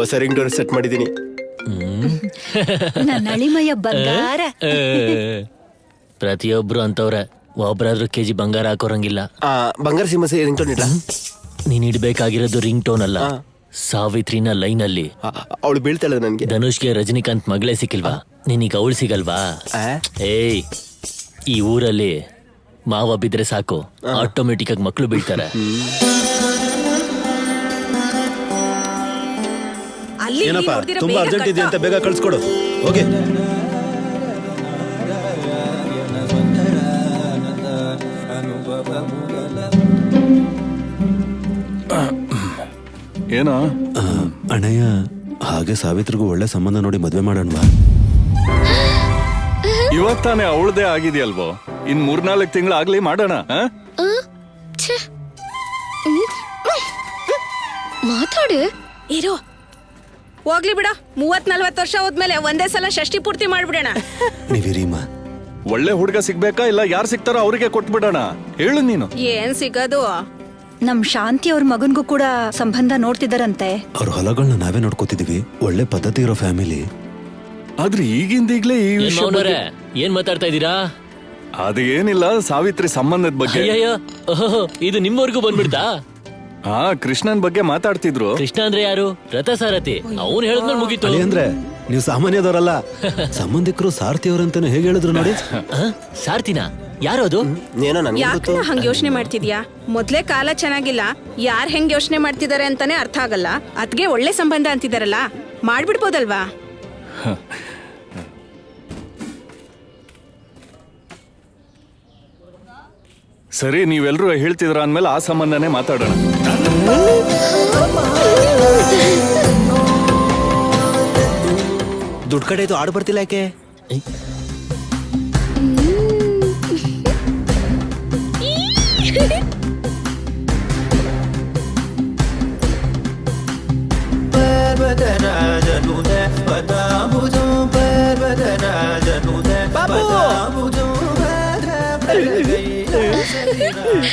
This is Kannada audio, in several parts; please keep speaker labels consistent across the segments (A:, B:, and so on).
A: ಹೊಸ ರಿಂಗ್ ಟೋನ್ ಸೆಟ್ ಮಾಡಿದೀನಿ.
B: ನನ್ನ ಅಳಿಮಯ್ಯ ಬಂಗಾರ.
C: ಪ್ರತಿಯೊಬ್ರು ಅಂತವ್ರೆ, ಒಬ್ರಾದ್ರೂ ಕೆಜಿ ಬಂಗಾರ ಹಾಕೋರಂಗಿಲ್ಲ.
A: ಬಂಗಾರ ಸಿಂಹಸೆ ರಿಂಗ್ ಟೋನ್ ಇಡ್ಲಾ?
C: ನೀನ್ ಇಡ್ಬೇಕಾಗಿರೋದು ರಿಂಗ್ ಟೋನ್ ಅಲ್ಲ, ಸಾವಿತ್ರಿನ ಲೈನ್ ಅಲ್ಲಿ.
A: ಅವಳು ಬೀಳ್ತಾಳೆ ನನ್ಗೆ.
C: ಧನುಷ್ಗೆ ರಜನಿಕಾಂತ್ ಮಗಳೇ ಸಿಕ್ಕಿಲ್ವಾ, ನಿನೀಗ ಅವಳು ಸಿಗಲ್ವಾ? ಏಯ್, ಈ ಊರಲ್ಲಿ ಮಾವ ಬಿದ್ರೆ ಸಾಕು, ಆಟೋಮೆಟಿಕ್ ಆಗಿ ಮಕ್ಕಳು ಬೀಳ್ತಾರೆ.
D: ಏನಪ್ಪ ತುಂಬಾ ಅರ್ಜೆಂಟ್ ಇದೆ ಅಂತ ಬೇಗ ಕಳ್ಸ್ಕೊಡು. ಓಕೆ.
E: ಏನೋ
D: ಅಣ್ಣಯ್ಯ, ಹಾಗೆ ಸಾವಿತ್ರಿಗೂ ಒಳ್ಳೆ ಸಂಬಂಧ ನೋಡಿ ಮದ್ವೆ ಮಾಡೋಣವಾ?
E: ಇವತ್ತಾನೆ ಅವಳದೇ ಆಗಿದೆಯಲ್ವೋ, ಇನ್ 3-4 ತಿಂಗಳು ಆಗ್ಲಿ ಮಾಡೋಣ.
F: ಮಾತಾಡು.
B: ಇರೋ ಹೋಗ್ಲಿ ಬಿಡ. 30-40 ವರ್ಷ ಹೋದ್ಮೇಲೆ ಒಂದೇ ಸಲ ಷಷ್ಠಿ ಪೂರ್ತಿ ಮಾಡ್ಬಿಡೋಣ.
D: ನೀವಿರೀಮಾ,
E: ಒಳ್ಳೆ ಹುಡುಗ ಸಿಗ್ಬೇಕಾ ಇಲ್ಲ ಯಾರು ಸಿಗ್ತಾರೋ ಅವ್ರಿಗೆ ಕೊಟ್ಬಿಡೋಣ. ಹೇಳು ನೀನು.
B: ಏನ್ ಸಿಗೋದು?
F: ನಮ್ ಶಾಂತಿ ಅವ್ರ ಮಗನ್ಗೂ ಕೂಡ ಸಂಬಂಧ ನೋಡ್ತಿದಾರಂತೆ.
D: ಅವ್ರ ಹೊಲಗಳನ್ನ ನಾವೇ ನೋಡ್ಕೋತಿದೀವಿ. ಒಳ್ಳೆ ಪದ್ಧತಿ ಇರೋ ಫ್ಯಾಮಿಲಿ.
E: ಆದ್ರೆ ಈಗಿಂದೀಗ್ಲೇ ಈ ವಿಷಯ ಬಗ್ಗೆ-
C: ಏನ್ ಮಾತಾಡ್ತಾ ಇದೀರಾ?
E: ಅದು ಏನಿಲ್ಲ, ಸಾವಿತ್ರಿ ಸಂಬಂಧದ ಬಗ್ಗೆ.
C: ಅಯ್ಯಯ್ಯೋ, ಓಹೋ, ಇದು ನಿಮ್ಮವರೆಗೂ ಬಂದ್ಬಿಡ್ತಾ?
E: ಕೃಷ್ಣನ್ ಬಗ್ಗೆ ಮಾತಾಡ್ತಿದ್ರು.
C: ಕೃಷ್ಣ ಅಂದ್ರೆ ಯಾರು? ರಥಸಾರಥಿ. ಅವ್ನು ಹೇಳಿದ್ಮೇಲೆ ಮುಗೀತು.
D: ಅಂದ್ರೆ ನೀವು ಸಾಮಾನ್ಯದವರಲ್ಲ, ಸಂಬಂಧಿಕರು ಸಾರ್ಥಿಯವ್ರಂತಾನೆ ಹೇಗೆ ಹೇಳಿದ್ರು ನೋಡಿ.
C: ಸಾರ್ತಿನ ಯಾರು ಅದು?
A: ಏನೋ ನನ್ಗೆ
B: ಯಾಕೆ ಹಂಗ ಯೋಚನೆ ಮಾಡ್ತಿದ್ಯಾ? ಮೊದ್ಲೇ ಕಾಲ ಚೆನ್ನಾಗಿಲ್ಲ, ಯಾರ್ ಹೆಂಗ್ ಯೋಚನೆ ಮಾಡ್ತಿದಾರೆ ಅಂತಾನೆ ಅರ್ಥ ಆಗಲ್ಲ. ಅದ್ಗೆ ಒಳ್ಳೆ ಸಂಬಂಧ ಅಂತಿದಾರಲ್ಲ, ಮಾಡ್ಬಿಡ್ಬೋದಲ್ವಾ?
E: ಸರಿ, ನೀವೆಲ್ರೂ ಹೇಳ್ತಿದ್ರ ಅಂದ್ಮೇಲೆ ಆ ಸಂಬಂಧನೇ ಮಾತಾಡೋಣ.
A: ದುಡ್ಡು ಕಡೆ ಇದು ಆಡು ಬರ್ತಿಲ್ಲ ಯಾಕೆ?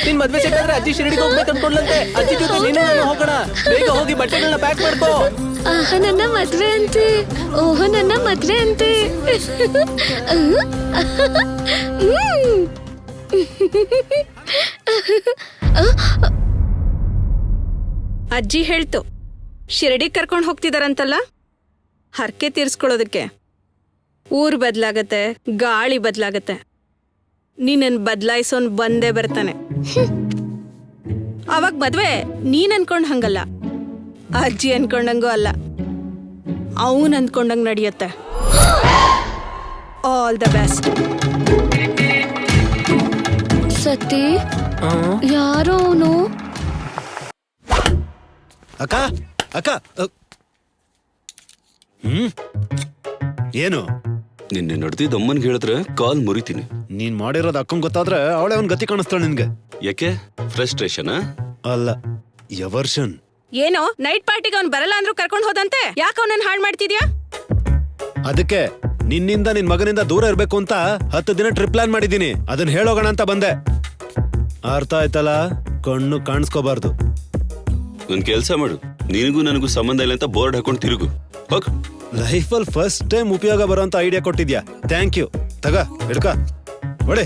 G: ನಿನ್ ಮದ್ವೆ ಸೆಟ್ ಆದ್ರೆ ಅಜ್ಜಿ ಶಿರಡಿಗೆ ಹೋಗ್ಬೇಕು ಅನ್ಕೊಂಡ್ಲಂತೆ. ಅಜ್ಜಿ ಜೊತೆ ನೀನು ನಾನು ಹೋಗೋಣ. ಬೇಗ ಹೋಗಿ ಬಟ್ಟೆಗಳನ್ನ ಪ್ಯಾಕ್ ಮಾಡ್ಕೋ.
F: ಆಹ, ನನ್ನ ಮದ್ವೆ ಅಂತೆ. ಓಹೋ, ನನ್ನ ಮದ್ವೆ ಅಂತೆ.
B: ಅಜ್ಜಿ ಹೇಳ್ತು, ಶಿರಡಿ ಕರ್ಕೊಂಡ್ ಹೋಗ್ತಿದಾರಂತಲ್ಲ, ಹರಕೆ ತೀರ್ಸ್ಕೊಳ್ಳೋದಕ್ಕೆ. ಊರ್ ಬದ್ಲಾಗತ್ತೆ, ಗಾಳಿ ಬದ್ಲಾಗತ್ತೆ, ನೀನನ್ ಬದ್ಲಾಯಿಸೋನ್ ಬಂದೇ ಬರ್ತಾನೆ. ಅವಾಗ ಮದ್ವೆ ನೀನ್ ಅನ್ಕೊಂಡ್ ಹಂಗಲ್ಲ, ಅಜ್ಜಿ ಅನ್ಕೊಂಡಂಗೂ ಅಲ್ಲ, ಅವನ್ ಅನ್ಕೊಂಡಂಗ್ ನಡೆಯುತ್ತೆ. All the best.
F: ಸತಿ, ಯಾರೋ ಅವನು?
D: ಅಕ್ಕ ಅಕ್ಕ, ಏನು
H: ನಿನ್ನೆ ನಡೆದಿದ್ದ ಅಮ್ಮನ್ಗೆ ಹೇಳಿದ್ರೆ ಕಾಲ್ ಮುರಿತೀನಿ.
D: ನೀನ್ ಮಾಡಿರೋದು ಅಕ್ಕಂಗ್ ಗೊತ್ತಾದ್ರೆ ಅವಳೇ ಒಂದ್ ಗತಿ ಕಾಣಿಸ್ತಾಳೆ ನಿನ್ಗೆ.
H: ಯಾಕೆ? ಫ್ರಸ್ಟ್ರೇಷನ್
D: ಅಲ್ಲ, ಎವರ್ಷನ್.
B: ಏನೋ ನೈಟ್ ಪಾರ್ಟಿಗೆ ಅವ್ನ್ ಬರಲ್ಲ ಅಂದ್ರೂ ಕರ್ಕೊಂಡ್ ಹೋದಂತೆ, ಯಾಕೆ ಅವನನ್ನ ಹಾಳು ಮಾಡ್ತಿದ್ಯಾ?
D: ಅದಕ್ಕೆ ನಿನ್ನಿಂದ ನಿನ್ ಮಗನಿಂದ ದೂರ ಇರ್ಬೇಕು ಅಂತ 10 ದಿನ ಟ್ರಿಪ್ ಪ್ಲಾನ್ ಮಾಡಿದೀನಿ. ಅದನ್ನ ಹೇಳೋಗೋಣ ಅಂತ ಬಂದೆ. ಅರ್ಥ ಆಯ್ತಲ್ಲ? ಕಣ್ಣು ಕಾಣಿಸ್ಕೋಬಾರ್ದು.
H: ಒಂದ್ ಕೆಲ್ಸ ಮಾಡು, ನಿನಗೂ ನನಗೂ ಸಂಬಂಧ ಇಲ್ಲ ಅಂತ ಬೋರ್ಡ್ ಹಾಕೊಂಡು ತಿರುಗು. ಹೋಗ್.
D: ಲೈಫಲ್ಲಿ ಫಸ್ಟ್ ಟೈಮ್ ಉಪಯೋಗ ಬರೋಂತ ಐಡಿಯಾ ಕೊಟ್ಟಿದ್ಯಾ. Thank you. ತಗ ಹಿಡ್ಕ, ಹೊಡೆ.